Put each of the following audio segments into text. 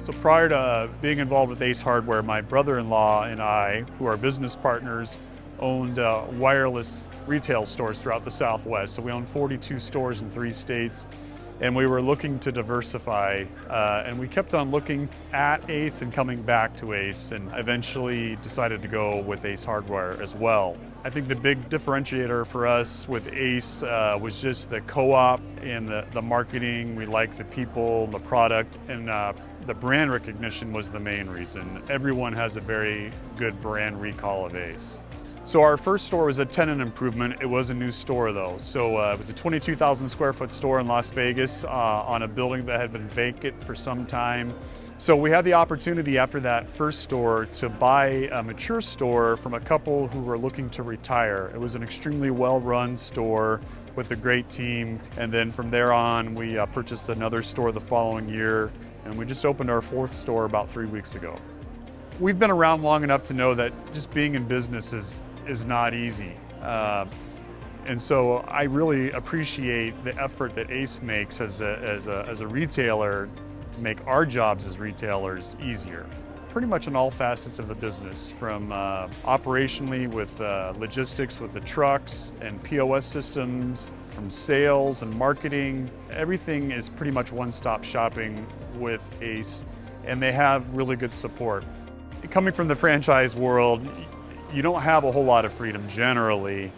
So prior to being involved with Ace Hardware, my brother-in-law and I, who are business partners, owned wireless retail stores throughout the Southwest. So we own 42 stores in 3 states, and we were looking to diversify. And we kept on looking at Ace and coming back to Ace, and eventually decided to go with Ace Hardware as well. I think the big differentiator for us with Ace was just the co-op and the marketing. We like the people, the product, and the brand recognition was the main reason. Everyone has a very good brand recall of Ace. So our first store was a tenant improvement. It was a new store though. So it was a 22,000 square foot store in Las Vegas on a building that had been vacant for some time. So we had the opportunity after that first store to buy a mature store from a couple who were looking to retire. It was an extremely well-run store with a great team. And then from there on, we purchased another store the following year, and we just opened our 4th store about 3 weeks ago. We've been around long enough to know that just being in business is not easy. And so I really appreciate the effort that Ace makes as a retailer to make our jobs as retailers easier. Pretty much in all facets of the business, from operationally with logistics with the trucks and POS systems, from sales and marketing. Everything is pretty much one-stop shopping with Ace, and they have really good support. Coming from the franchise world, you don't have a whole lot of freedom generally.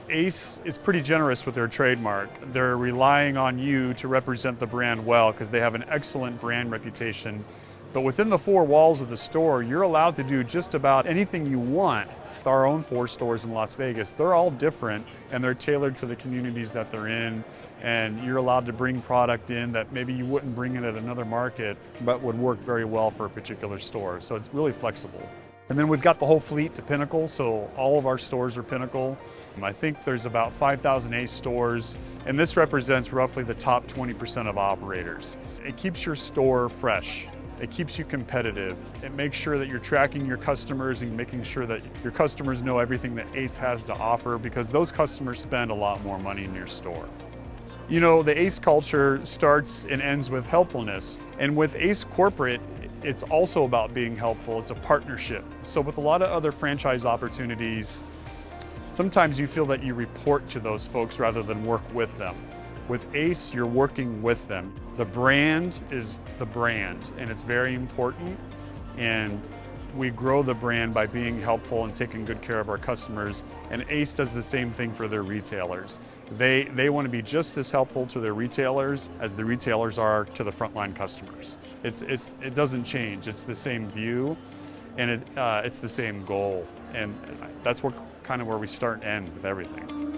Ace is pretty generous with their trademark. They're relying on you to represent the brand well because they have an excellent brand reputation. But within the 4 walls of the store, you're allowed to do just about anything you want. Our own 4 stores in Las Vegas, they're all different and they're tailored for the communities that they're in. And you're allowed to bring product in that maybe you wouldn't bring in at another market, but would work very well for a particular store. So it's really flexible. And then we've got the whole fleet to Pinnacle, so all of our stores are Pinnacle. I think there's about 5,000 Ace stores, and this represents roughly the top 20% of operators. It keeps your store fresh. It keeps you competitive. It makes sure that you're tracking your customers and making sure that your customers know everything that Ace has to offer, because those customers spend a lot more money in your store. You know, the Ace culture starts and ends with helpfulness, and with Ace Corporate, it's also about being helpful. It's a partnership. So with a lot of other franchise opportunities, sometimes you feel that you report to those folks rather than work with them. With Ace, you're working with them. The brand is the brand, and it's very important. And we grow the brand by being helpful and taking good care of our customers. And Ace does the same thing for their retailers. They want to be just as helpful to their retailers as the retailers are to the frontline customers. It doesn't change. It's the same view, and it's the same goal. And that's kind of where we start and end with everything.